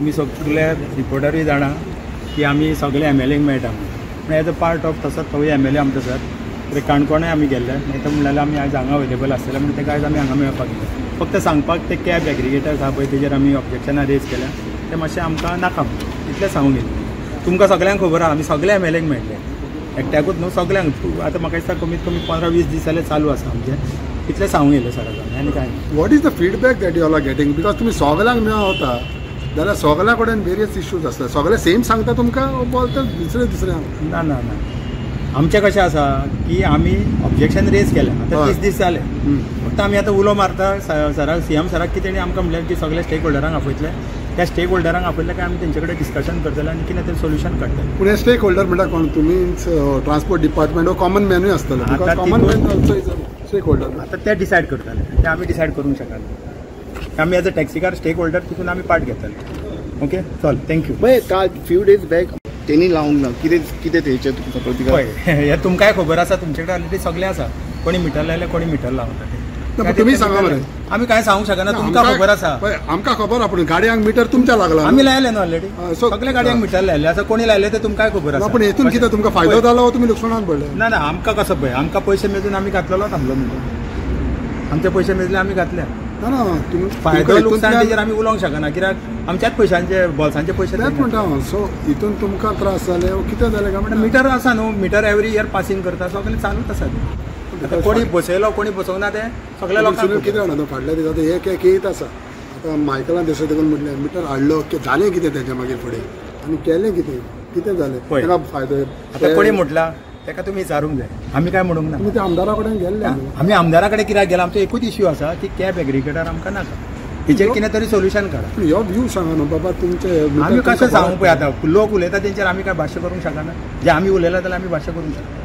तुमी सगळे रिपोर्टरूय जाणा की आमी सगळे MLAक मेळटा म्हणून एज अ पार्ट ऑफ तसोच तो MLA आमचो सर कित्याक काणकोणाय आमी गेल्ले नाहीतर म्हणल्यार आमी आयज हांगा अवेलेबल आसतले म्हणून तेका आयज आमी हांगा मेळपाक गेले फक्त सांगपाक ते कॅब एग्रिगेटर्स आहा पळय तेजेर आमी ऑब्जेक्शनां रेज केल्या ते मातशें आमकां नाका म्हणून इतलें सांगूंक गेलें तुमकां सगळ्यांक खबर आहा आमी सगळे MLAक मेळटले एकट्याकूच न्हू सगळ्यांक आतां म्हाका दिसता कमीत कमी 15-20 दीस जाले चालू आसा आमचें इतलें सांगूंक येयलें सराक आनी काय what is the feedback that you all are getting because तुमी सगळ्यांक मेळता जाल्यार सगळ्या कडेन वेरियस इश्यूज आसता सगळे सेम सांगता तुमकां बोलता दुसरें ना ना ना आमचें कशें आसा की आमी ऑब्जेक्शन रेज केलें आतां 30 दीस जाले फक्त आमी आतां उलो मारता सराक CM सराक कितें आमकां म्हणलें की सगळे स्टेक होल्डरांक आपयतले त्या स्टेक होल्डरांक आपयले काय आमी तेंचे कडेन डिस्कशन करतले आनी कितें तरी सोल्युशन काडटले पूण हे स्टेक होल्डर म्हणल्यार कोण तुमी ट्रान्सपोर्ट डिपार्टमेंट वो कॉमन मॅनूय आसतलो because common man also is a stakeholder आतां ते डिसायड करतले ते आमी डिसायड करूंक शकना आमी as a taxi car stakeholder तितून आमी पार्ट घेतले ओके चल थँक्यू पळय काल फ्यू डेज बॅक तेणी लावंक ना कितें थंयचें तुमचो प्रतिकार पळय हे तुमकांय खबर आसा तुमचे कडेन ऑलरेडी सगळे आसा कोणी मिटर लायले कोणी मिटर लावता तुमी सांगा मरे आमी काय सांगूंक शकना तुमकां खबर आसा आमकां खबर आहा पूण गाडयांक मिटर तुमच्या लागला आमी लायले न्हू ऑलरेडी सगळे गाडयांक मिटर लायले आसा कोणी लायले ते तुमकांय खबर आसा पूण हेतून कितें तुमकां फायदो जालो तुमी लुकसाणान पडले ना ना आमकां कसो पळय आमकां पयशे मेजून आमी घातलेलो थांबलो म्हणून आमचे पयशे मेजले आमी घातले ना ना तुमी फायदो लुकसाण तेजेर आमी उलोवंक शकना कित्याक आमच्याच पयशांचे बॉल्सांचे पयशे तेच म्हणटा हांव सो हितून तुमकां त्रास जाले कितें जालें काय म्हणटा मिटर आसा न्हू मिटर एवरी इयर पासींग करता सगळें चालूच आसा आतां कोणी बसयलो कोणी बसोवंक ना ते सगळे लोकांक कितें जाणा तो फाटल्या दिसा एक येत आसा आतां मायकलान देसाय देखून म्हटलें मिटर हाडलो जालें कितें तेच्या मागीर फुडें आनी केलें कितें जालें ताका फायदो आतां कोणी म्हटलां तेका तुमी विचारूंक जाय आमी काय म्हणूंक ना तुमी ते आमदारा कडेन गेल्ले आमी आमदारा कडेन कित्याक गेला आमचो एकूच इश्यू आसा की कॅब एग्रिगेटर आमकां नाका हेचेर कितें तरी सोल्युशन काडा यो व्यू सांगा न्हू बाबा तुमचे आमी कशें सांगूंक पळय आतां लोक उलयता तेंचेर आमी काय भाश्य करूंक शकना जे आमी उलयला जाल्यार आमी भाश्य करूंक शकना